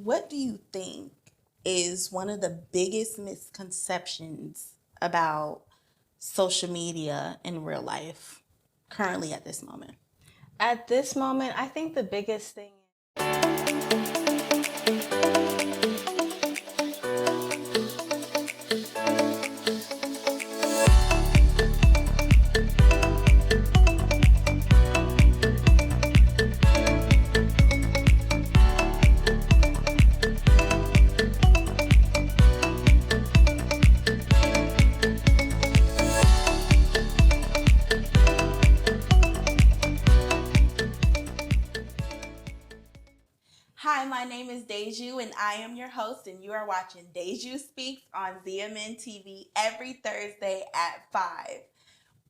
What do you think is one of the biggest misconceptions about social media in real life currently at this moment? At this moment, I think the biggest thing. Hi, my name is Deju, and I am your host, and you are watching Deju Speaks on ZMN TV every Thursday at 5.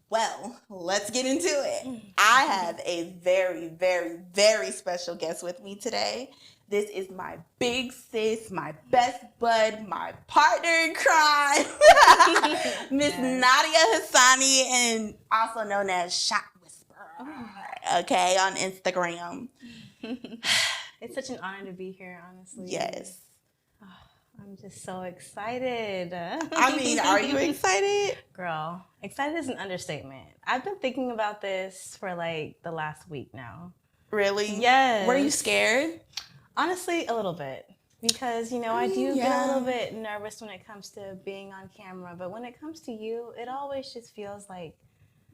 Well, let's get into it. I have a very, very, very special guest with me today. This is my big sis, my best bud, my partner in crime, Miss Nadia Hassani, and also known as Shot Whisperer, okay, on Instagram. It's such an honor to be here, honestly. Yes. I'm just so excited. I mean, are you excited? Girl, excited is an understatement. I've been thinking about this for like the last week now. Really? Yes. Were you scared? Honestly, a little bit. Because, I do get a little bit nervous when it comes to being on camera. But when it comes to you, it always just feels like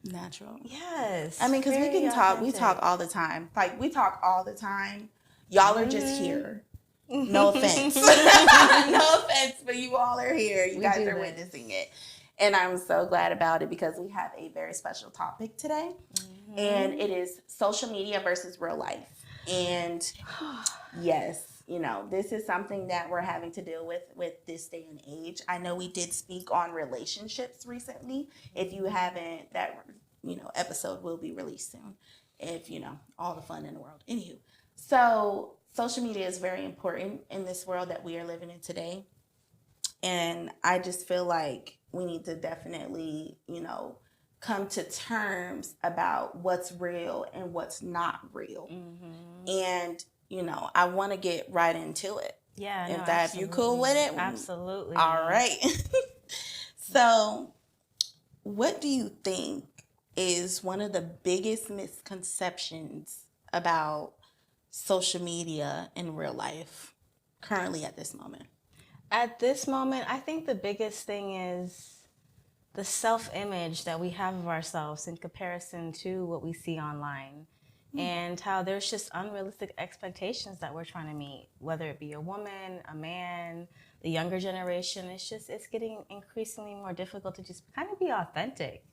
natural. Yes. I mean, because we can talk. We talk all the time. Like, we talk all the time. Y'all are just here. No offense. No offense, but you all are here. You guys are witnessing it. And I'm so glad about it because we have a very special topic today. And it is social media versus real life. And yes, this is something that we're having to deal with this day and age. I know we did speak on relationships recently. If you haven't, that, episode will be released soon. If, all the fun in the world. Anywho. So social media is very important in this world that we are living in today. And I just feel like we need to definitely, come to terms about what's real and what's not real. And, I want to get right into it. Yeah. If you're cool with it. Absolutely. All right. So what do you think is one of the biggest misconceptions about social media in real life currently at this moment? At this moment, I think the biggest thing is the self-image that we have of ourselves in comparison to what we see online, and how there's just unrealistic expectations that we're trying to meet, whether it be a woman, a man, the younger generation. It's getting increasingly more difficult to just kind of be authentic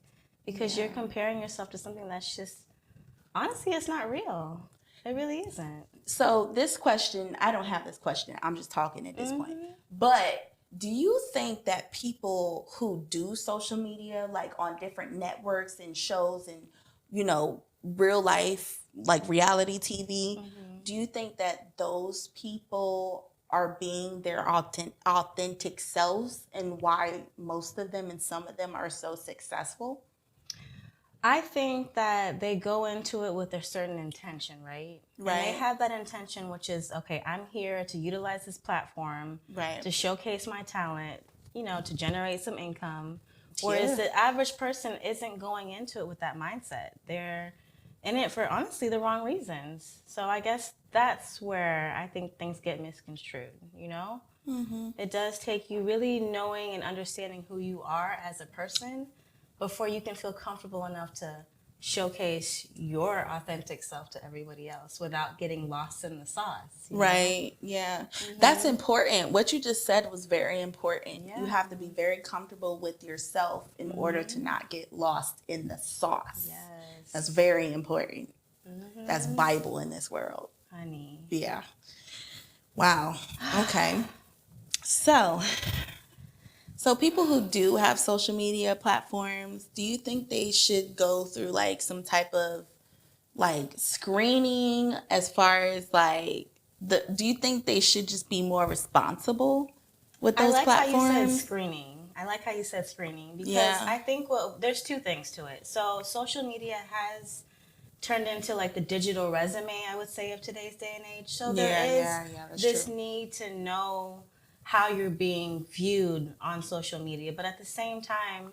because you're comparing yourself to something that's just, honestly, it's not real. It really isn't. So this question, I don't have this question. I'm just talking at this point. But do you think that people who do social media, like on different networks and shows and, real life, like reality TV, do you think that those people are being their authentic selves, and why most of them and some of them are so successful? I think that they go into it with a certain intention, right? Right. And they have that intention, which is, okay, I'm here to utilize this platform, to showcase my talent, to generate some income. Whereas the average person isn't going into it with that mindset. They're in it for, honestly, the wrong reasons. So I guess that's where I think things get misconstrued, It does take you really knowing and understanding who you are as a person before you can feel comfortable enough to showcase your authentic self to everybody else without getting lost in the sauce. Right. Yeah. That's important. What you just said was very important. Yeah. You have to be very comfortable with yourself in order to not get lost in the sauce. Yes. That's very important. That's Bible in this world. Honey. Yeah. Wow. Okay. So people who do have social media platforms, do you think they should go through like some type of like screening as far as like do you think they should just be more responsible with those platforms? I like how you said screening because I think there's two things to it. So social media has turned into like the digital resume, I would say, of today's day and age. So there is this need to know how you're being viewed on social media. But at the same time,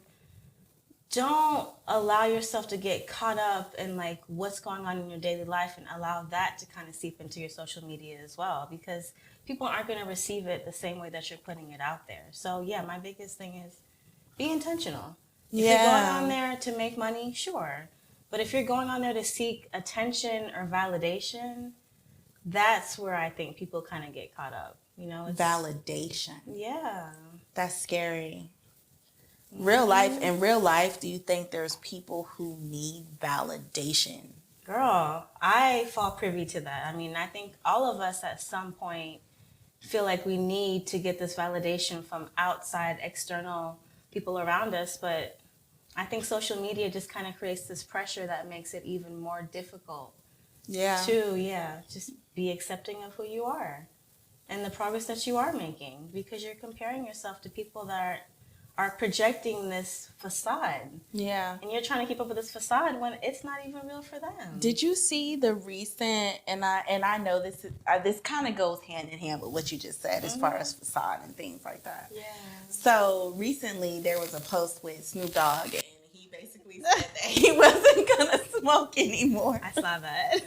don't allow yourself to get caught up in like what's going on in your daily life and allow that to kind of seep into your social media as well, because people aren't going to receive it the same way that you're putting it out there. So yeah, my biggest thing is be intentional. If you're going on there to make money, sure. But if you're going on there to seek attention or validation, that's where I think people kind of get caught up. You know, it's, validation. Yeah. That's scary. In real life, do you think there's people who need validation? Girl, I fall privy to that. I mean, I think all of us at some point feel like we need to get this validation from outside, external people around us, but I think social media just kind of creates this pressure that makes it even more difficult to just be accepting of who you are and the progress that you are making, because you're comparing yourself to people that are projecting this facade. Yeah. And you're trying to keep up with this facade when it's not even real for them. Did you see the recent, and I know this kind of goes hand in hand with what you just said as far as facade and things like that. Yeah. So recently there was a post with Snoop Dogg, and he basically said that he wasn't going to smoke anymore. I saw that.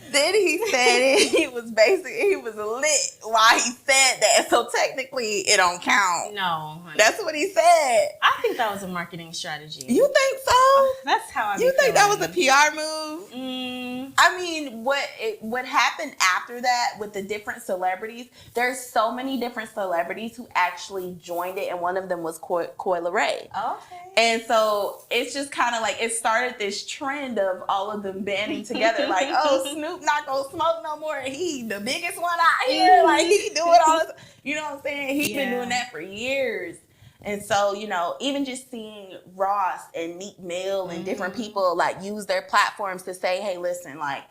Then he said he was lit while he said that. So technically it don't count. No. Honey. That's what he said. I think that was a marketing strategy. You think so? That's how I You think that was a PR move? I mean, what happened after that with the different celebrities, there's so many different celebrities who actually joined it, and one of them was Coi Leray. Okay. And so it's just kind of like it started this trend of all of them banding together, like, oh, Snoop not gonna smoke no more. He the biggest one out here. Like, he doing all this. You know what I'm saying? He's been doing that for years. And so, you know, even just seeing Ross and Meek Mill and different people like use their platforms to say, hey, listen, like,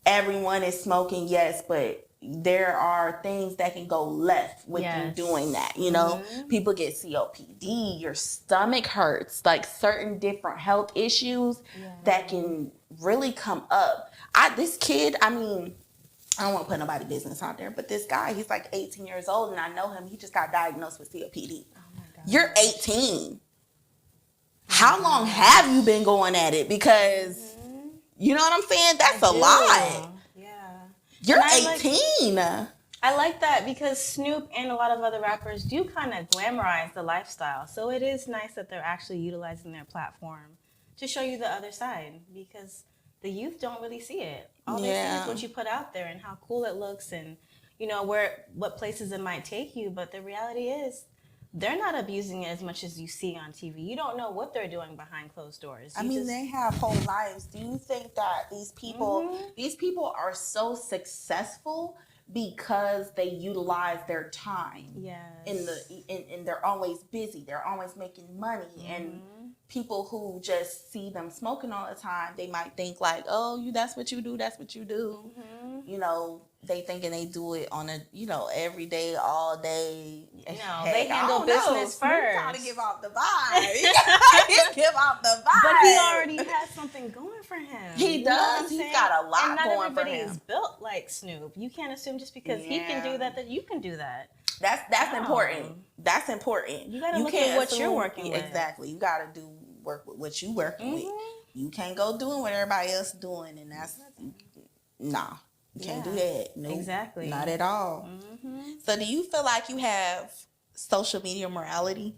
everyone is smoking, yes, but there are things that can go left with you doing that. You know, people get COPD, your stomach hurts, like certain different health issues that can really come up. This kid, I mean, I don't want to put nobody's business out there, but this guy, he's like 18 years old, and I know him. He just got diagnosed with COPD. Oh my God. You're 18. How long have you been going at it? Because, you know what I'm saying? That's a lot. You're 18. I like that because Snoop and a lot of other rappers do kind of glamorize the lifestyle. So it is nice that they're actually utilizing their platform to show you the other side, because the youth don't really see it. All they see is what you put out there and how cool it looks and, you know, what places it might take you. But the reality is they're not abusing it as much as you see on TV. You don't know what they're doing behind closed doors. They have whole lives. Do you think that these people are so successful because they utilize their time? Yes. And they're always busy. They're always making money. And people who just see them smoking all the time, they might think like, oh, that's what you do. That's what you do. You know, they thinking they do it on a, you know, every day, all day. No, they handle business first. You're trying to give off the vibe. Give off the vibe. But he already has something going for him. He does. He's got a lot going for him. And not everybody is built like Snoop. You can't assume just because he can do that you can do that. That's important. That's important. You got to look at what you're working with. Exactly. You got to work with what you working with. You can't go doing what everybody else doing, and that's you can't do that. Nope, exactly. Not at all. So do you feel like you have social media morality?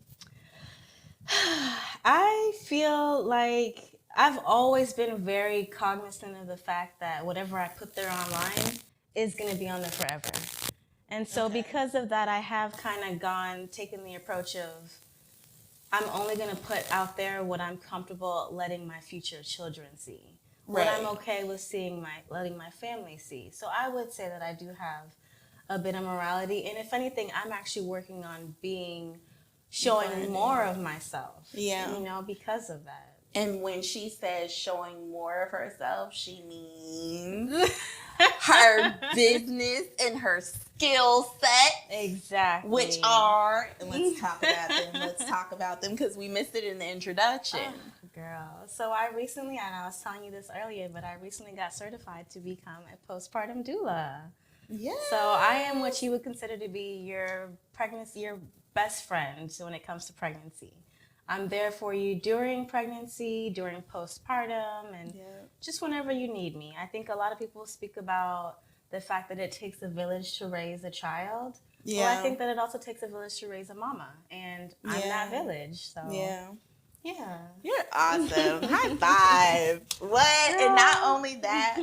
I feel like I've always been very cognizant of the fact that whatever I put there online is going to be on there forever. And so because of that, I have kind of taken the approach of I'm only going to put out there what I'm comfortable letting my future children see. What I'm okay with letting my family see. So I would say that I do have a bit of morality. And if anything, I'm actually working on showing more of myself. Yeah. You know, because of that. And when she says showing more of herself, she means her business and her skill set. Exactly. Which are, and let's talk about them. Let's talk about them because we missed it in the introduction. girl. So I recently, and I was telling you this earlier, but I recently got certified to become a postpartum doula. Yeah. So I am what you would consider to be your best friend when it comes to pregnancy. I'm there for you during pregnancy, during postpartum, and just whenever you need me. I think a lot of people speak about the fact that it takes a village to raise a child. Yeah. Well, I think that it also takes a village to raise a mama, and I'm that village. So yeah. You're awesome. High five. What? Girl. And not only that,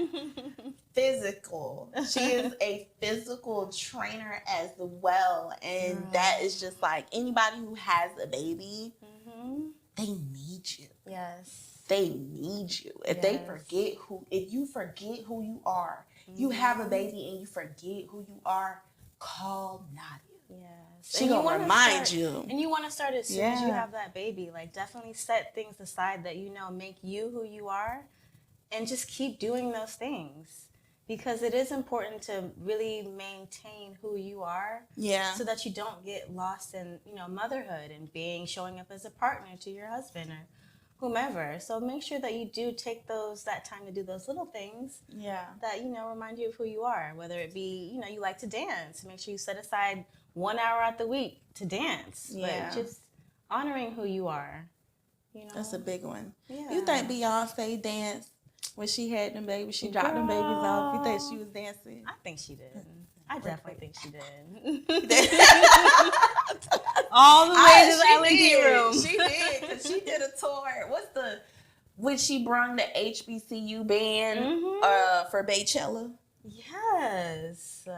physical. She is a physical trainer as well. And that is just like anybody who has a baby, they need you. Yes. They need you. If you forget who you are, you have a baby and you forget who you are, call Nadia. Yes. She gonna remind you. And you want to start as soon as you have that baby. Like, definitely set things aside that make you who you are, and just keep doing those things. Because it is important to really maintain who you are, so that you don't get lost in, motherhood and showing up as a partner to your husband or whomever. So make sure that you do take that time to do those little things, that remind you of who you are. Whether it be you like to dance, make sure you set aside 1 hour out the week to dance. But just honoring who you are. That's a big one. Yeah. You think Beyonce danced? When she had them babies, she dropped them babies off. You think she was dancing? I think she did. I definitely think she did. All the way to the LED room. She did, because she did a tour. When she brung the HBCU band for Baychella? Yes.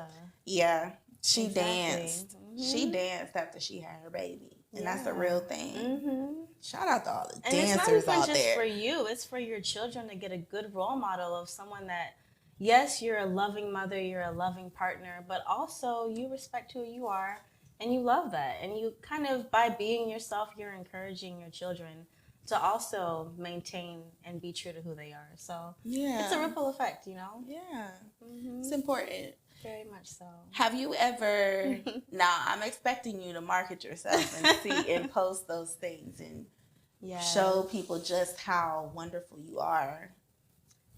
Yeah, she danced. She danced after she had her baby. And that's the real thing. Shout out to all the dancers out there. And it's not even just for you. It's for your children to get a good role model of someone that, yes, you're a loving mother, you're a loving partner, but also you respect who you are and you love that. And you kind of, by being yourself, you're encouraging your children to also maintain and be true to who they are. So it's a ripple effect, Yeah. It's important. Very much so. Have you ever, now I'm expecting you to market yourself and post those things and show people just how wonderful you are.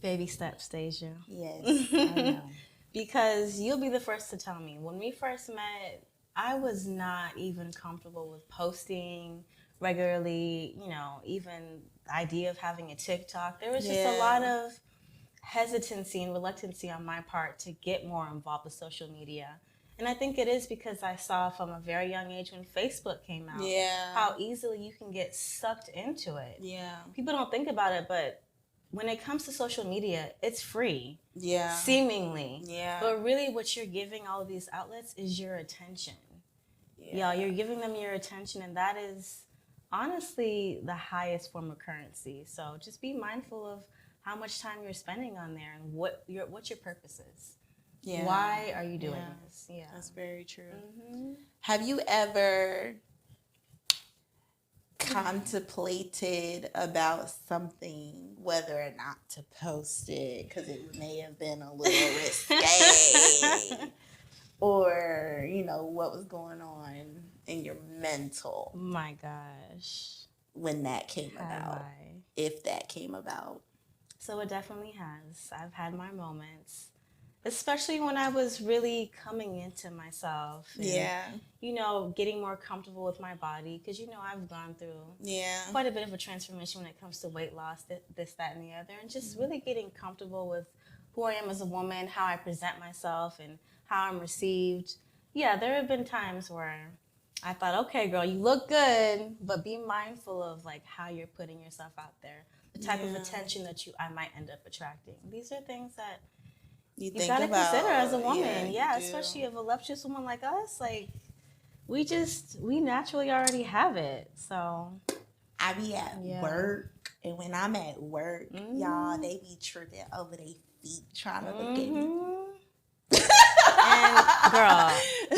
Baby steps, Deja. Yes, I know. Because you'll be the first to tell me. When we first met, I was not even comfortable with posting regularly, even the idea of having a TikTok. There was just a lot of hesitancy and reluctancy on my part to get more involved with social media. And I think it is because I saw from a very young age when Facebook came out how easily you can get sucked into it. Yeah. People don't think about it, but when it comes to social media, it's free. Yeah. Seemingly. Yeah. But really what you're giving all of these outlets is your attention. Yeah. You're giving them your attention, and that is honestly the highest form of currency. So just be mindful of how much time you're spending on there and what your purpose is. Yeah. Why are you doing this? Yeah. That's very true. Have you ever contemplated about something, whether or not to post it, because it may have been a little risque, or, what was going on in your mental? My gosh. When that came about. If that came about. So it definitely has. I've had my moments, especially when I was really coming into myself. And, getting more comfortable with my body. Because, I've gone through quite a bit of a transformation when it comes to weight loss, this, that, and the other. And just really getting comfortable with who I am as a woman, how I present myself, and how I'm received. Yeah, there have been times where I thought, okay, girl, you look good, but be mindful of, how you're putting yourself out there. The type of attention that I might end up attracting. These are things that you got to consider as a woman. Yeah, especially a voluptuous woman like us. We naturally already have it. So I be at work, and when I'm at work, y'all, they be tripping over their feet trying to look at me. And girl,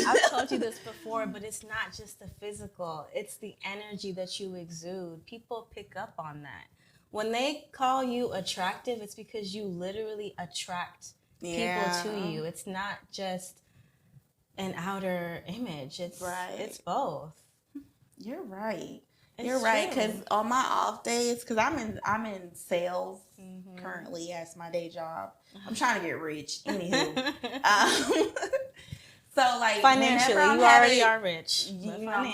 I've told you this before, but it's not just the physical. It's the energy that you exude. People pick up on that. When they call you attractive, it's because you literally attract people to you. It's not just an outer image. It's both. You're right. You're right, because on my off days, because I'm in sales currently as my day job. I'm trying to get rich. Anywho, so like financially, you already are rich. You know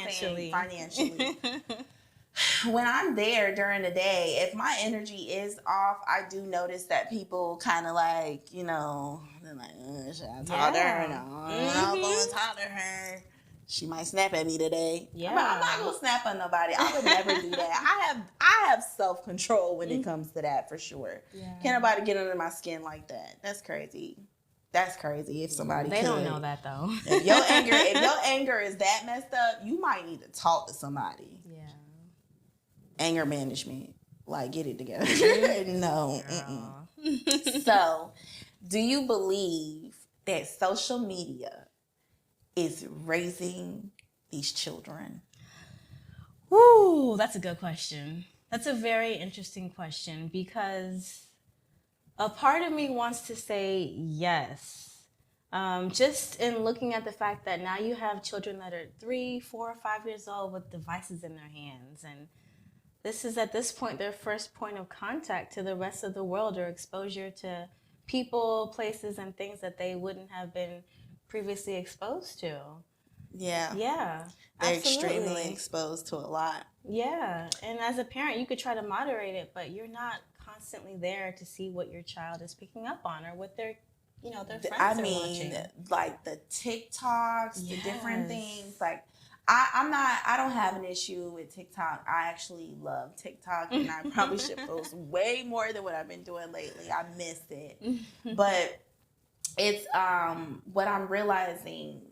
financially. When I'm there during the day, if my energy is off, I do notice that people kind of like, they're like, should I talk to her? No, I'm going to talk to her. She might snap at me today. Yeah. But I'm not going to snap at nobody. I would never do that. I have self-control when it comes to that, for sure. Yeah. Can't nobody get under my skin like that. That's crazy. That's crazy if somebody They don't know that, though. If your anger is that messed up, you might need to talk to somebody. Yeah. Anger management. Like, get it together. No. So, do you believe that social media is raising these children? Ooh, that's a good question. That's a very interesting question, because a part of me wants to say yes. Just in looking at the fact that now you have children that are 3, 4, 5 years old with devices in their hands, and this is at this point their first point of contact to the rest of the world, or exposure to people, places, and things that they wouldn't have been previously exposed to. Yeah. Yeah. They're extremely exposed to a lot. Yeah. And as a parent, you could try to moderate it, but you're not constantly there to see what your child is picking up on, or what their friends are watching. Like the TikToks, the different things. Like, I don't have an issue with TikTok. I actually love TikTok, and I probably should post way more than what I've been doing lately. I miss it. But it's what I'm realizing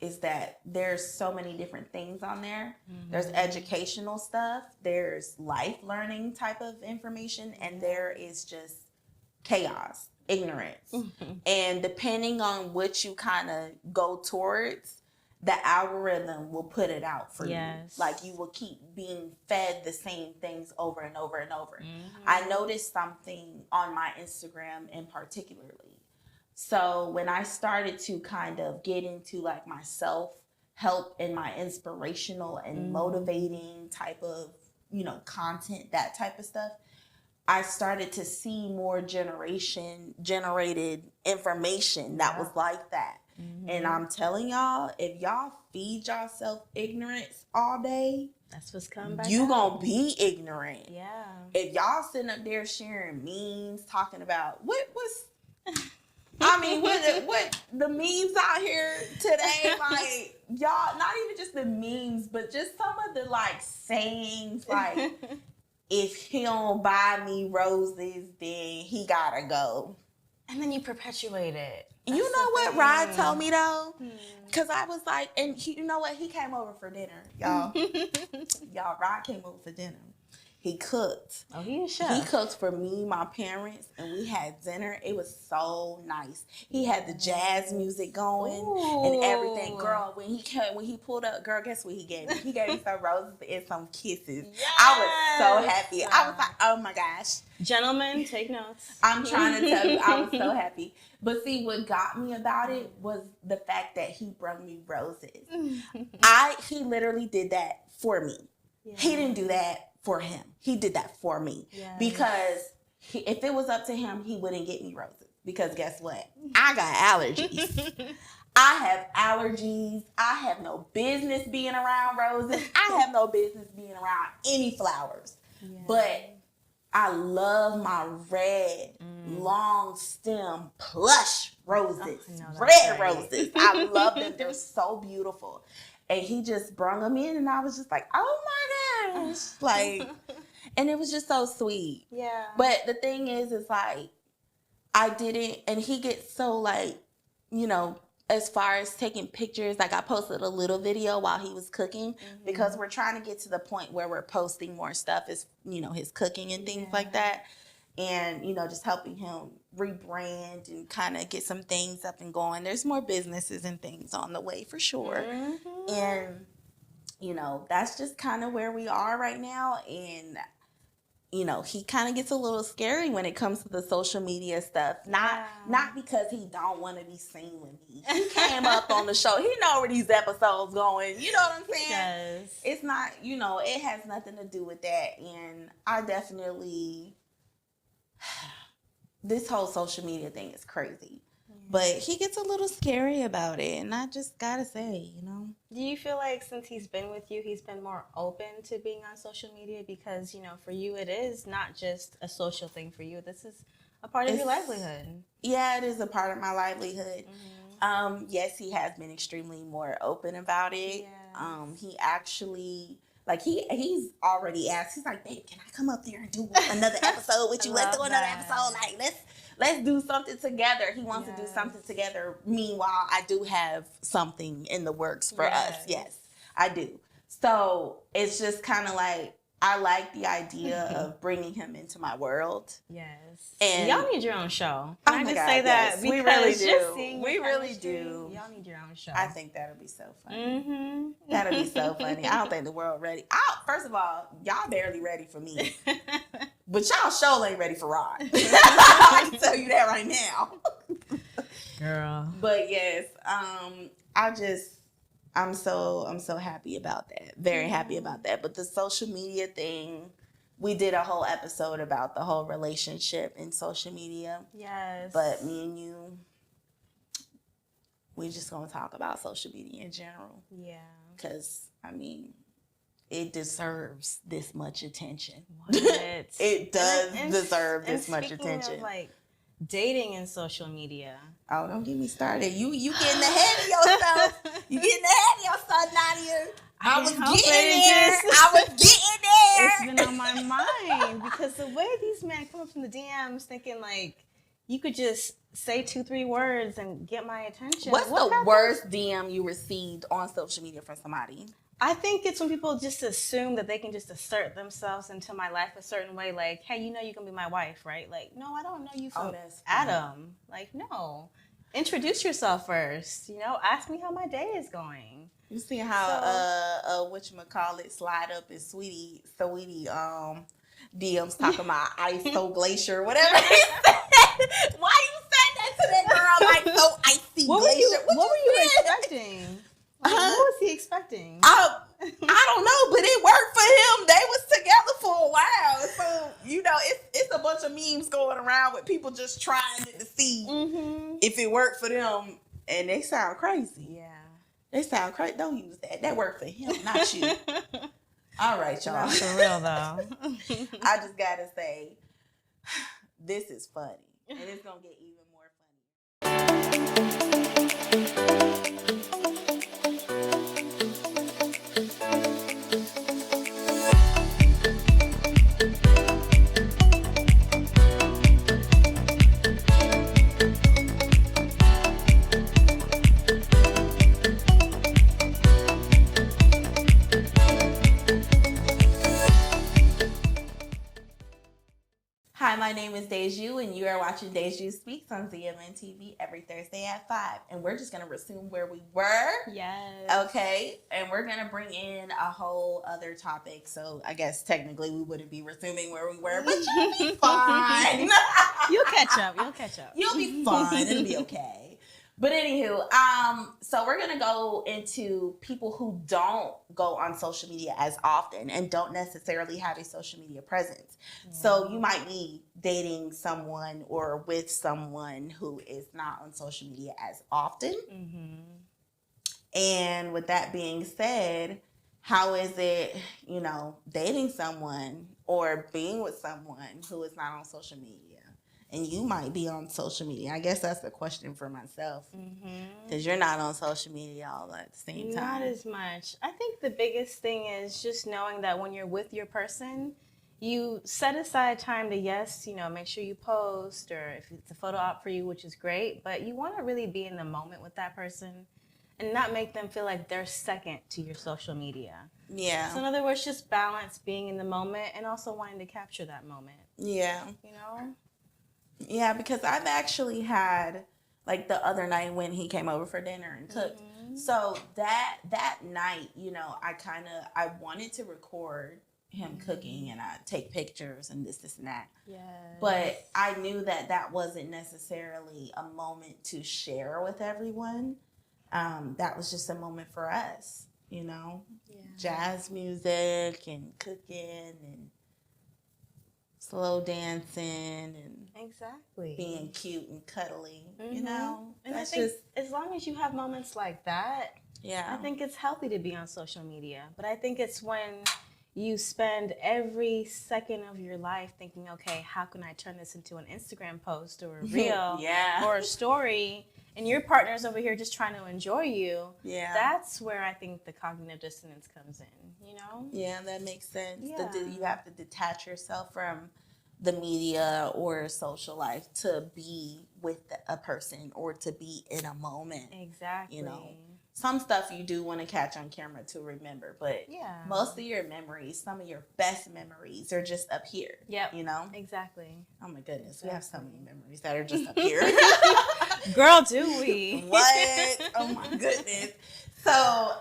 is that there's so many different things on there. There's educational stuff, there's life learning type of information, and there is just chaos, ignorance. And depending on what you kind of go towards, the algorithm will put it out for you. Like, you will keep being fed the same things over and over and over. I noticed something on my Instagram in particularly. So when I started to kind of get into like my self-help and my inspirational and motivating type of, content, that type of stuff, I started to see more generated information that was like that. And I'm telling y'all, if y'all feed yourself ignorance all day, that's what's coming back. You gonna be ignorant. Yeah. If y'all sitting up there sharing memes, talking about what the memes out here today, like, y'all, not even just the memes, but just some of the like sayings, like, if he don't buy me roses, then he gotta go. And then you perpetuate it. You know what Rod told me, though? Because I was like, and you know what? He came over for dinner, y'all. Rod came over for dinner. He cooked. Oh, he is a chef. He cooked for me, my parents, and we had dinner. It was so nice. He had the jazz music going and everything. Girl, when he pulled up, girl, guess what he gave me? He gave me some roses and some kisses. Yes. I was so happy. I was like, oh my gosh. Gentlemen, take notes. I'm trying to tell you, I was so happy. But see, what got me about it was the fact that he brought me roses. He literally did that for me. Yeah. He didn't do that for him. He did that for me. Yes. Because if it was up to him, he wouldn't get me roses. Because guess what? I got allergies. I have allergies. I have no business being around roses. I have no business being around any flowers. Yeah. But I love my red, long stem, plush roses. Red roses. I love them. They're so beautiful. And he just brought them in, and I was just like, oh my gosh. Like, and it was just so sweet. Yeah. But the thing is like, I didn't, and he gets so like, as far as taking pictures, like I posted a little video while he was cooking because we're trying to get to the point where we're posting more stuff as, his cooking and things like that. And, just helping him rebrand and kind of get some things up and going. There's more businesses and things on the way for sure. And, that's just kind of where we are right now. And, you know, he kind of gets a little scary when it comes to the social media stuff. Not because he don't want to be seen with me. He came up on the show. He know where these episodes going. You know what I'm saying? Yes. It's not, you know, it has nothing to do with that. And I definitely, this whole social media thing is crazy. But he gets a little scary about it, and I just gotta say, you know. Do you feel like since he's been with you, he's been more open to being on social media? Because, you know, for you, it is not just a social thing for you. This is a part of your livelihood. Yeah, it is a part of my livelihood. Yes, he has been extremely more open about it. Yeah. He actually, like, he's already asked. He's like, babe, can I come up there and do another episode with you? Let's do another episode. Like, let's do something together. He wants to do something together. Meanwhile, I do have something in the works for us. Yes, I do. So it's just kind of like, I like the idea of bringing him into my world. Yes. And y'all need your own show. Can I just say that? Yes, we really do. We really do. Y'all need your own show. I think that'll be so funny. That'll be so funny. I don't think the world ready. First of all, y'all barely ready for me. But y'all sure ain't ready for Rod. I can tell you that right now. Girl. But yes, I'm so happy about that. Very happy about that. But the social media thing, we did a whole episode about the whole relationship in social media. Yes. But me and you, we're just going to talk about social media in general. Yeah. Because, I mean, it deserves this much attention. What? It does deserve this much speaking attention. Of, like, dating and social media. Oh, don't get me started. You getting ahead of yourself. You getting ahead of yourself, Nadia. I was getting there. It's been on my mind because the way these men come up from the DMs thinking like you could just say 2-3 words and get my attention. What's the worst DM you received on social media from somebody? I think it's when people just assume that they can just assert themselves into my life a certain way. Like, hey, you know you can be my wife, right? Like, no, I don't know you from Adam. Like, no. Introduce yourself first. You know, ask me how my day is going. You see how whatchamacallit slide up is sweetie DMs talking about ice so glacier, whatever he said. Why you said that to that girl like so icy glacier? What were you expecting? What was he expecting? I don't know, but it worked for him. They was together for a while. So, you know, it's a bunch of memes going around with people just trying it to see if it worked for them. And they sound crazy. Yeah. They sound crazy. Don't use that. That worked for him, not you. All right, y'all. Not for real, though. I just got to say, this is funny. And it's going to get even more funny. Hi, my name is Deju, and you are watching DEJUSPEAKS on ZMN TV every Thursday at 5. And we're just going to resume where we were. Yes. Okay. And we're going to bring in a whole other topic. So I guess technically we wouldn't be resuming where we were, but you'll be fine. You'll catch up. You'll be fine. It'll be okay. But anywho, so we're going to go into people who don't go on social media as often and don't necessarily have a social media presence. Yeah. So you might be dating someone or with someone who is not on social media as often. Mm-hmm. And with that being said, how is it, you know, dating someone or being with someone who is not on social media? And you might be on social media. I guess that's the question for myself. Because you're not on social media all at the same time. Not as much. I think the biggest thing is just knowing that when you're with your person, you set aside time to, yes, you know, make sure you post, or if it's a photo op for you, which is great, but you want to really be in the moment with that person and not make them feel like they're second to your social media. Yeah. So in other words, just balance being in the moment and also wanting to capture that moment. Yeah. You know? Yeah, because I've actually had, like, the other night when he came over for dinner and cooked. So that night, you know, I wanted to record him cooking and I take pictures and this and that. Yes. But I knew that that wasn't necessarily a moment to share with everyone. That was just a moment for us, you know, jazz music and cooking and slow dancing and being cute and cuddly, you know. And I think as long as you have moments like that, I think it's healthy to be on social media. But I think it's when you spend every second of your life thinking, okay, how can I turn this into an Instagram post or a reel or a story, and your partner's over here just trying to enjoy you, that's where I think the cognitive dissonance comes in, you know? Yeah, that makes sense. Yeah. You have to detach yourself from the media or social life to be with a person or to be in a moment. Exactly. You know? Some stuff you do want to catch on camera to remember, but most of your memories, some of your best memories are just up here. Yep. You know? Exactly. Oh my goodness, we have so many memories that are just up here. Girl, do we? What? Oh my goodness. So,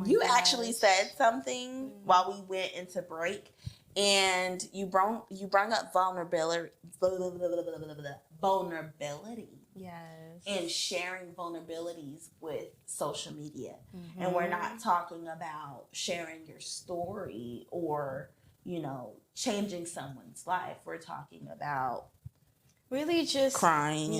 you actually said something while we went into break, and you brought up vulnerability. Yes. And sharing vulnerabilities with social media. And we're not talking about sharing your story or, you know, changing someone's life. We're talking about really just crying.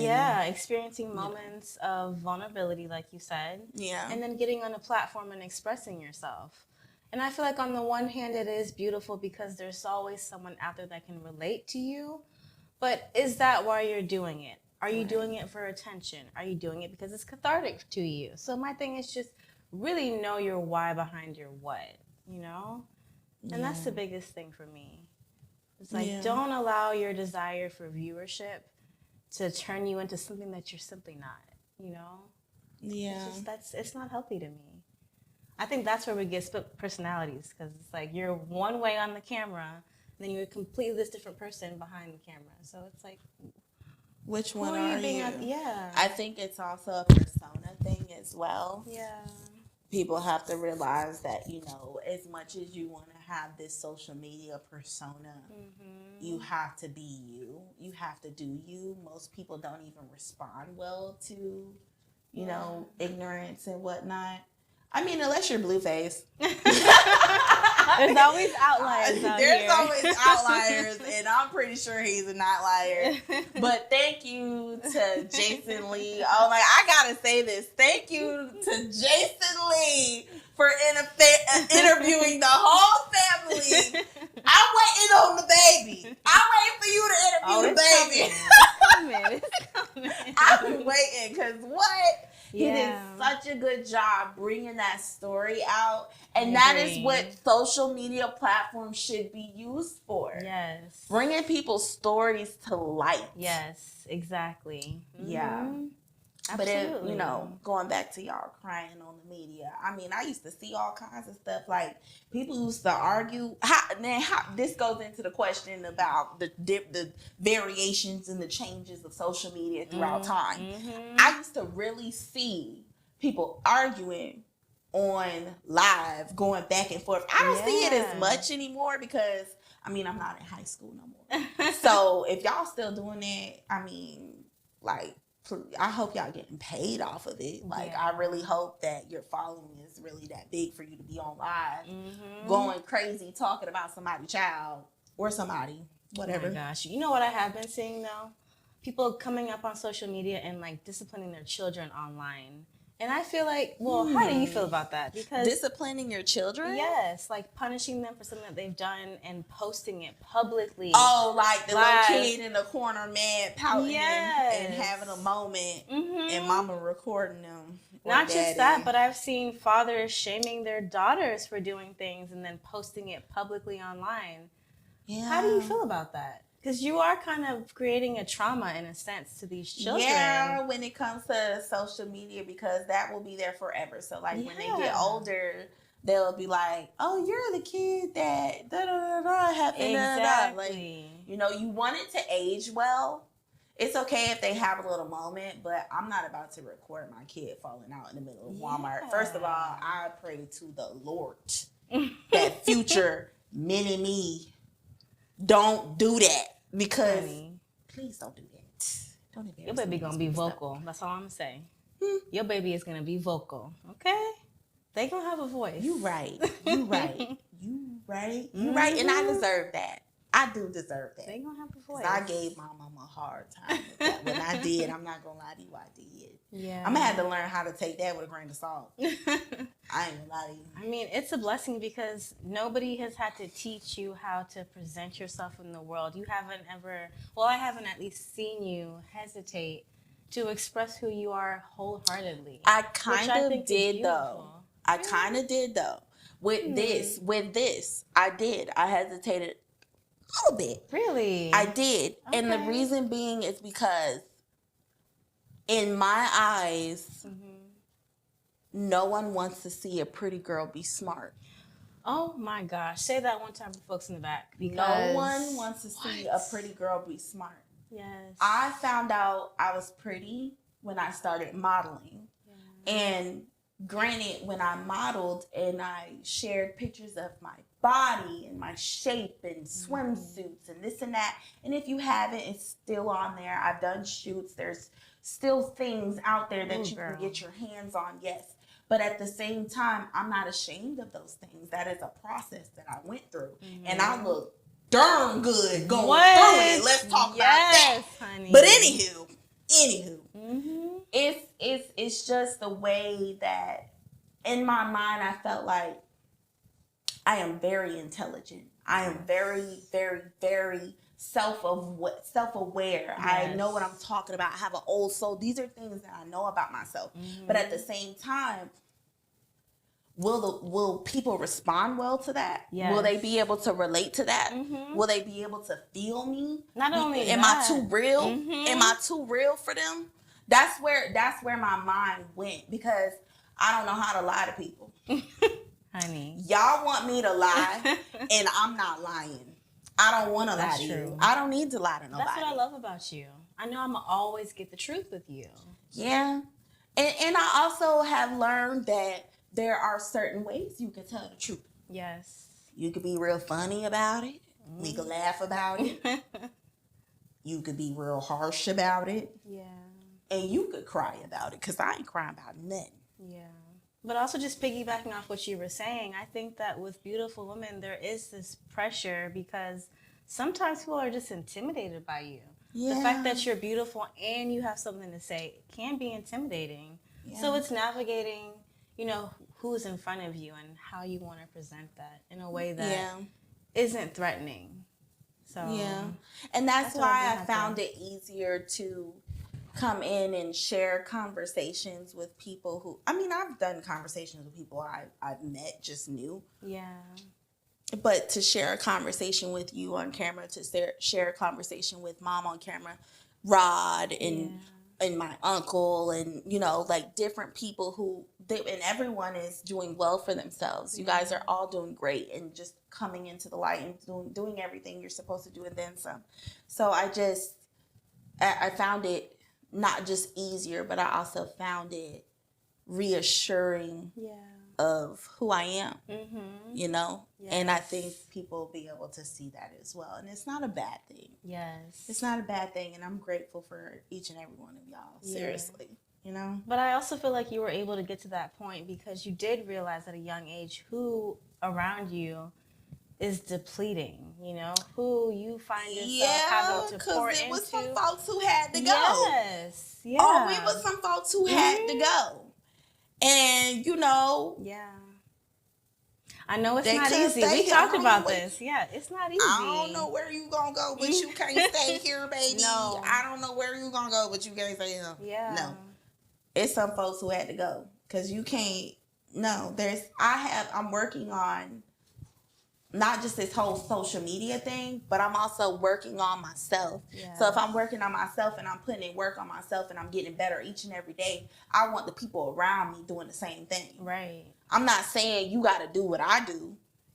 Experiencing moments of vulnerability, like you said. Yeah. And then getting on a platform and expressing yourself. And I feel like on the one hand, it is beautiful because there's always someone out there that can relate to you. But is that why you're doing it? Are you doing it for attention? Are you doing it because it's cathartic to you? So my thing is just really know your why behind your what, you know? And that's the biggest thing for me. It's like, don't allow your desire for viewership to turn you into something that you're simply not, you know? Yeah. It's not healthy to me. I think that's where we get split personalities, because it's like you're one way on the camera, and then you're a completely different person behind the camera. So it's like, which one are you? Yeah. I think it's also a persona thing as well. Yeah. People have to realize that, you know, as much as you want to have this social media persona, you have to be you. You have to do you. Most people don't even respond well to, you know, ignorance and whatnot. I mean, unless you're Blueface. There's always outliers out here. There's always outliers, and I'm pretty sure he's an outlier. But thank you to Jason Lee. Oh my, I gotta say this. Thank you to Jason Lee for interviewing the whole family. I'm waiting on the baby. I'm waiting for you to interview the baby. It's coming. I've been waiting, because what? He did such a good job bringing that story out. And that is what social media platforms should be used for. Yes. Bringing people's stories to light. Yes, exactly. Yeah. Absolutely. But, you know, going back to y'all crying on the media, I mean, I used to see all kinds of stuff. Like, people used to argue. This goes into the question about the variations and the changes of social media throughout time. I used to really see people arguing on live, going back and forth. I don't see it as much anymore because, I mean, I'm not in high school no more. So if y'all still doing it, I mean, like, I hope y'all getting paid off of it. Like, I really hope that your following is really that big for you to be on live, going crazy, talking about somebody's child or somebody, whatever. Oh my gosh. You know what I have been seeing, though? People coming up on social media and, like, disciplining their children online. And I feel like, well, how do you feel about that? Because disciplining your children? Yes, like punishing them for something that they've done and posting it publicly. Oh, like the little kid in the corner, mad, pouting and having a moment, and mama recording them. Not just that, but I've seen fathers shaming their daughters for doing things and then posting it publicly online. Yeah. How do you feel about that? Because you are kind of creating a trauma, in a sense, to these children. Yeah, when it comes to social media, because that will be there forever. So, like, when they get older, they'll be like, oh, you're the kid that da-da-da-da happened. Exactly. Like, you know, you want it to age well. It's okay if they have a little moment, but I'm not about to record my kid falling out in the middle of Walmart. First of all, I pray to the Lord that Future mini-me, don't do that. Because, please don't do that. Don't embarrass your baby gonna be vocal. Stuff. That's all I'm gonna say. Your baby is gonna be vocal. Okay? They gonna have a voice. You right. You right. You right. You right. And I deserve that. I do deserve that. They gonna have a voice. I gave my mama a hard time with that. When I did, I'm not gonna lie to you, I did. Yeah. I'm gonna have to learn how to take that with a grain of salt. I ain't gonna lie to you. I mean, it's a blessing because nobody has had to teach you how to present yourself in the world. You haven't ever, well, I haven't at least seen you hesitate to express who you are wholeheartedly. I kind of did though. I kind of did though. With this, I did. I hesitated a little bit. Really? I did. Okay. And the reason being is because in my eyes, no one wants to see a pretty girl be smart. Oh my gosh. Say that one time for folks in the back. Because no one wants to see a pretty girl be smart. Yes. I found out I was pretty when I started modeling. Yeah. And granted, when I modeled and I shared pictures of my body and my shape and swimsuits and this and that, and if you haven't, it's still on there. I've done shoots. There's still things out there that you can get your hands on, yes. But at the same time, I'm not ashamed of those things. That is a process that I went through. And I look darn good going through it. Let's talk about that. Honey. But anywho, it's just the way that in my mind I felt like I am very intelligent. I am very, very, very self-aware. Yes. I know what I'm talking about. I have an old soul. These are things that I know about myself. But at the same time, will people respond well to that? Yes. Will they be able to relate to that? Will they be able to feel me? Not only am I too real? Am I too real for them? That's where my mind went, because I don't know how to lie to people. Honey. Y'all want me to lie, and I'm not lying. I don't want to lie to you. I don't need to lie to nobody. That's what I love about you. I know I'm going to always get the truth with you. Yeah. And I also have learned that there are certain ways you can tell the truth. Yes. You could be real funny about it. We could laugh about it. You could be real harsh about it. Yeah. And you could cry about it, because I ain't crying about nothing. Yeah. But also just piggybacking off what you were saying, I think that with beautiful women, there is this pressure because sometimes people are just intimidated by you. Yeah. The fact that you're beautiful and you have something to say can be intimidating. Yeah. So it's navigating, who's in front of you and how you want to present that in a way that isn't threatening. So yeah. And that's why I found it easier to come in and share conversations with people who, I've done conversations with people I've met, just knew. Yeah. But to share a conversation with you on camera, to share a conversation with mom on camera, Rod and my uncle and, different people and everyone is doing well for themselves. You guys are all doing great and just coming into the light and doing everything you're supposed to do and then some. So I found it not just easier, but I also found it reassuring of who I am, Yes. And I think people will be able to see that as well. And it's not a bad thing. Yes. It's not a bad thing. And I'm grateful for each and every one of y'all. Seriously. But I also feel like you were able to get to that point because you did realize at a young age who around you is depleting, who you find yourself having to pour into. Yeah, because it was some folks who had to go. Yes, yeah. Oh, we was some folks who had to go. And, Yeah. I know it's not easy. We talked about this. Yeah, it's not easy. I don't know where you gonna go, but you can't stay here, baby. No. I don't know where you gonna go, but you can't stay here. Yeah. No. It's some folks who had to go. Because you can't, I'm working on not just this whole social media thing, but I'm also working on myself. Yeah. So if I'm working on myself and I'm putting in work on myself and I'm getting better each and every day, I want the people around me doing the same thing. Right. I'm not saying you got to do what I do.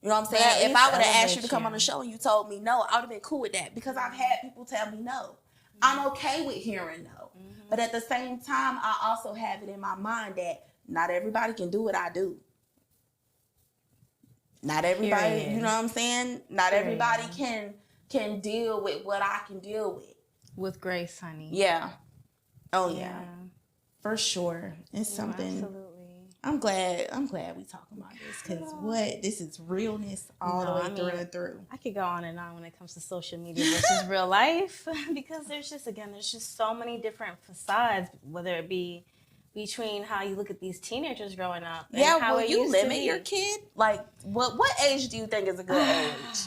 You know what I'm saying? If I would have asked you to come on the show and you told me no, I would have been cool with that because I've had people tell me no. I'm okay with hearing no. But at the same time, I also have it in my mind that not everybody can do what I do. Not everybody, Period. you know what I'm saying? Not everybody can deal with what I can deal with. With grace, honey. Yeah. Oh yeah. For sure. It's something. Absolutely. I'm glad we talking about this because this is realness all the way through and through. I could go on and on when it comes to social media versus real life because there's just so many different facades, whether it be between how you look at these teenagers growing up. And how will you limit your kid? Like, what age do you think is a good age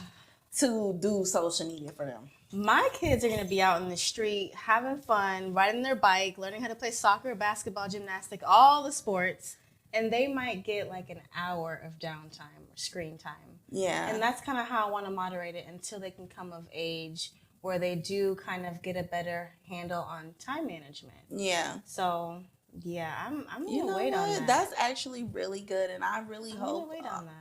to do social media for them? My kids are going to be out in the street having fun, riding their bike, learning how to play soccer, basketball, gymnastics, all the sports. And they might get like an hour of downtime or screen time. Yeah. And that's kind of how I want to moderate it until they can come of age where they do kind of get a better handle on time management. Yeah. So, yeah, I'm going to wait on that. That's actually really good. And I really hope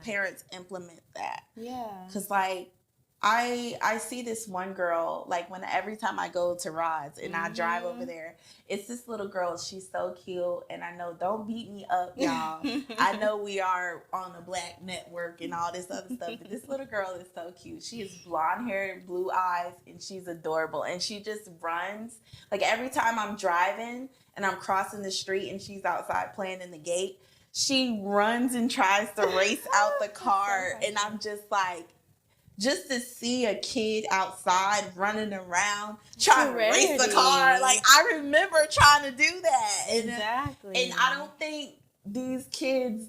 parents implement that. Yeah. Because, like, I see this one girl, like every time I go to Rods and I drive over there, it's this little girl. She's so cute. And I know, don't beat me up, y'all. I know we are on the Black network and all this other stuff, but this little girl is so cute. She has blonde hair, blue eyes, and she's adorable. And she just runs. Like every time I'm driving and I'm crossing the street and she's outside playing in the gate, she runs and tries to race out the car. And I'm just like, just to see a kid outside running around trying to race the car. Like, I remember trying to do that. Exactly. And I don't think these kids,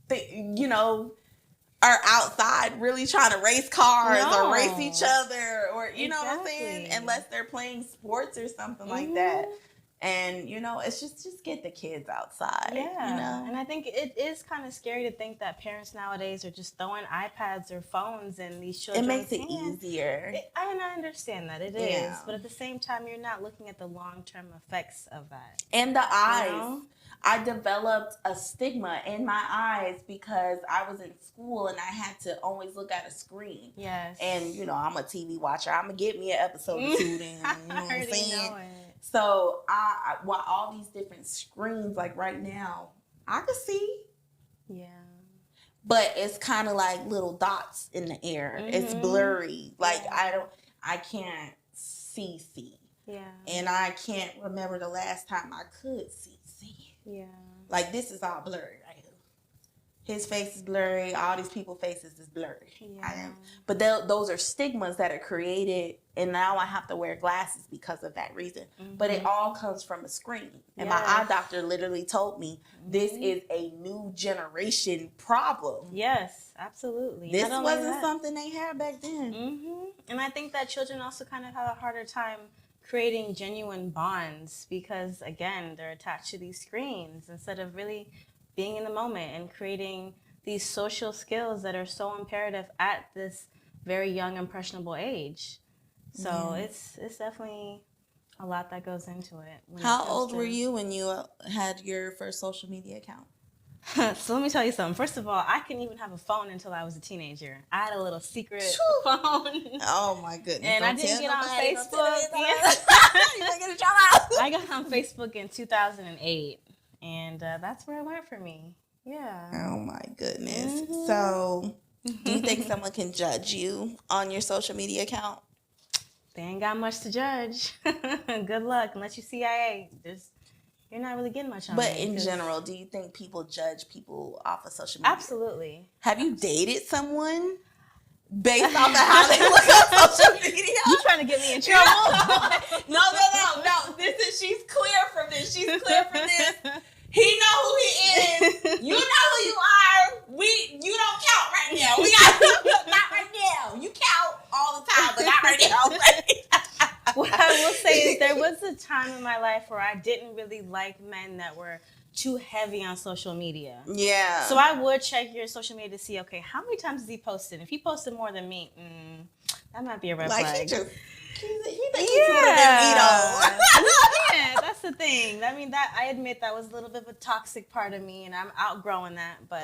are outside really trying to race cars or race each other or, you know what I'm saying? Unless they're playing sports or something like that. And, it's just get the kids outside. Yeah. And I think it is kind of scary to think that parents nowadays are just throwing iPads or phones in these children's hands. It makes it easier. And I understand that. It is. But at the same time, you're not looking at the long-term effects of that. And the eyes. I developed a stigma in my eyes because I was in school and I had to always look at a screen. Yes. And, I'm a TV watcher. I'm going to get me an episode or two then. You know what I'm saying? So, while all these different screens, like right now, I can see. Yeah. But it's kind of like little dots in the air. Mm-hmm. It's blurry. Like, I can't see. Yeah. And I can't remember the last time I could see. Yeah. Like, this is all blurry right here. His face is blurry. All these people's faces is blurry. Yeah. But those are stigmas that are created, and now I have to wear glasses because of that reason. Mm-hmm. But it all comes from a screen. And my eye doctor literally told me this is a new generation problem. Yes, absolutely. This wasn't something they had back then. Mm-hmm. And I think that children also kind of have a harder time creating genuine bonds because, again, they're attached to these screens instead of really being in the moment and creating these social skills that are so imperative at this very young, impressionable age. So it's definitely a lot that goes into it. How old were you when you had your first social media account? So let me tell you something. First of all, I couldn't even have a phone until I was a teenager. I had a little secret phone. Oh my goodness! And I didn't get on Facebook. I got on Facebook in 2008, and that's where it went for me. Yeah. Oh my goodness. Mm-hmm. So, do you think someone can judge you on your social media account? They ain't got much to judge. Good luck, unless you CIA. You're not really getting much on But in general, do you think people judge people off of social media? Absolutely. Have you dated someone based off of how they look on social media? You trying to get me in trouble? No. She's clear from this. He know who he is. You know who you are. You don't count right now. We got not right now. You count all the time, but not right now. What I will say is there was a time in my life where I didn't really like men that were too heavy on social media. Yeah. So I would check your social media to see, okay, how many times has he posted? If he posted more than me, that might be a red flag. He thinks he's more than me, though. Yeah, that's the thing. I mean, that I admit that was a little bit of a toxic part of me, and I'm outgrowing that. But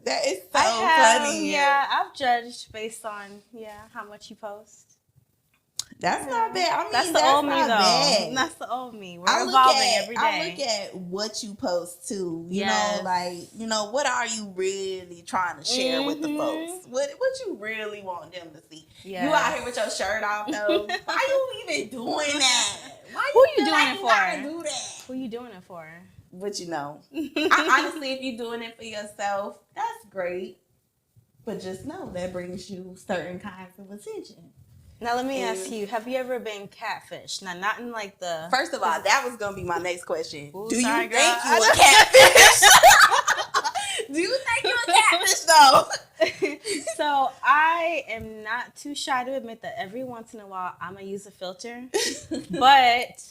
that is so funny. Yeah, I've judged based on how much you post. That's not bad. I mean, that's the old me, though. Bad. That's the old me. We're evolving every day. I look at what you post too. You know, like, you know, what are you really trying to share with the folks? What you really want them to see? Yes. You out here with your shirt off, though. Why you even doing that? Why Who you doing it for? Do that? Who you doing it for? But you know, honestly, if you're doing it for yourself, that's great. But just know that brings you certain kinds of attention. Now, let me ask you, have you ever been catfished? Now, not in like the... First of all, that was going to be my next question. Ooh, do you think you a catfish? Do you think you a catfish, though? So, I am not too shy to admit that every once in a while, I'm going to use a filter. But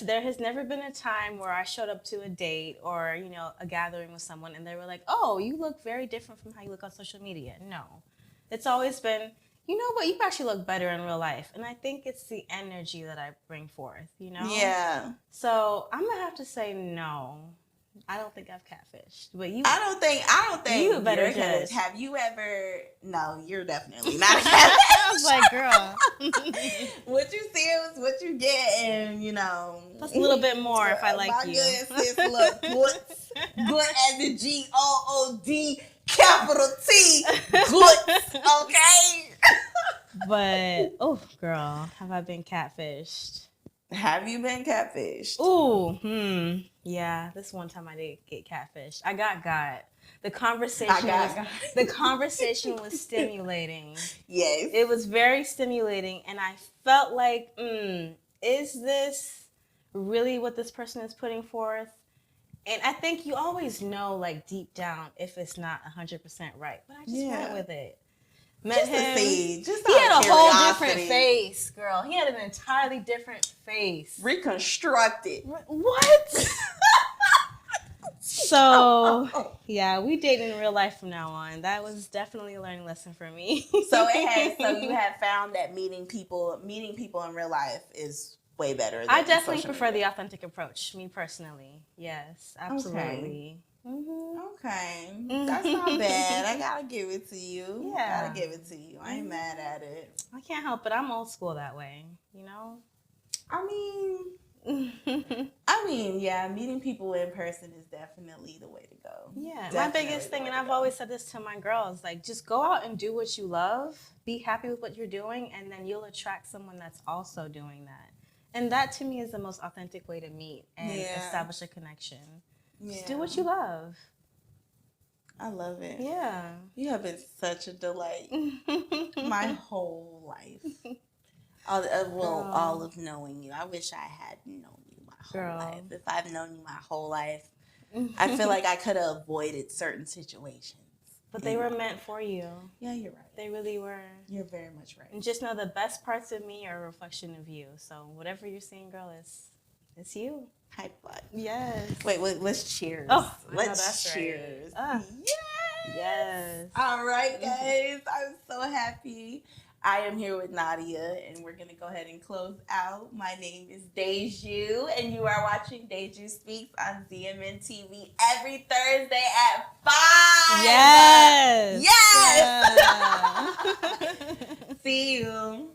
there has never been a time where I showed up to a date or, you know, a gathering with someone and they were like, oh, you look very different from how you look on social media. No. It's always been... You know what? You actually look better in real life. And I think it's the energy that I bring forth, you know? Yeah. So I'm going to have to say no. I don't think I've catfished. But you... I don't think you better judge. Have you ever... No, you're definitely not a catfish. I was like, girl. What you see is what you get, and, you know... That's a little bit more if I like my you. Good sis, look, good as in G-O-O-D... capital T, glutz, okay? But, oh, girl, have I been catfished? Have you been catfished? Ooh, yeah, this one time I did get catfished. I got. The conversation was stimulating. Yes. It was very stimulating, and I felt like, is this really what this person is putting forth? And I think you always know, like, deep down, if it's not 100% right. But I just went with it. Met him. He had a whole different face, girl. He had an entirely different face. Reconstructed. What? So, yeah, we date in real life from now on. That was definitely a learning lesson for me. So you have found that meeting people in real life is way better than I definitely prefer media. the authentic approach, me personally. Yes, absolutely. Okay. That's not bad. I gotta give it to you. Yeah. Gotta give it to you. I ain't mad at it. I can't help it. I'm old school that way, you know? I mean, yeah, meeting people in person is definitely the way to go. Yeah, my biggest thing, and I've always said this to my girls, like, just go out and do what you love, be happy with what you're doing, and then you'll attract someone that's also doing that. And that, to me, is the most authentic way to meet and establish a connection. Yeah. Just do what you love. I love it. Yeah. You have been such a delight. My whole life. All of knowing you. I wish I had known you my whole life. If I've known you my whole life, I feel like I could have avoided certain situations. But they were meant for you. Yeah, you're right. They really were. You're very much right. And just know the best parts of me are a reflection of you. So whatever you're seeing, girl, it's you. High five. Yes. Wait, let's cheers. Oh, let's cheers. Right. Yes. All right, guys. I'm so happy. I am here with Nadia, and we're going to go ahead and close out. My name is Deju, and you are watching Deju Speaks on ZMN TV every Thursday at 5. Yes. Yes. Yeah. See you.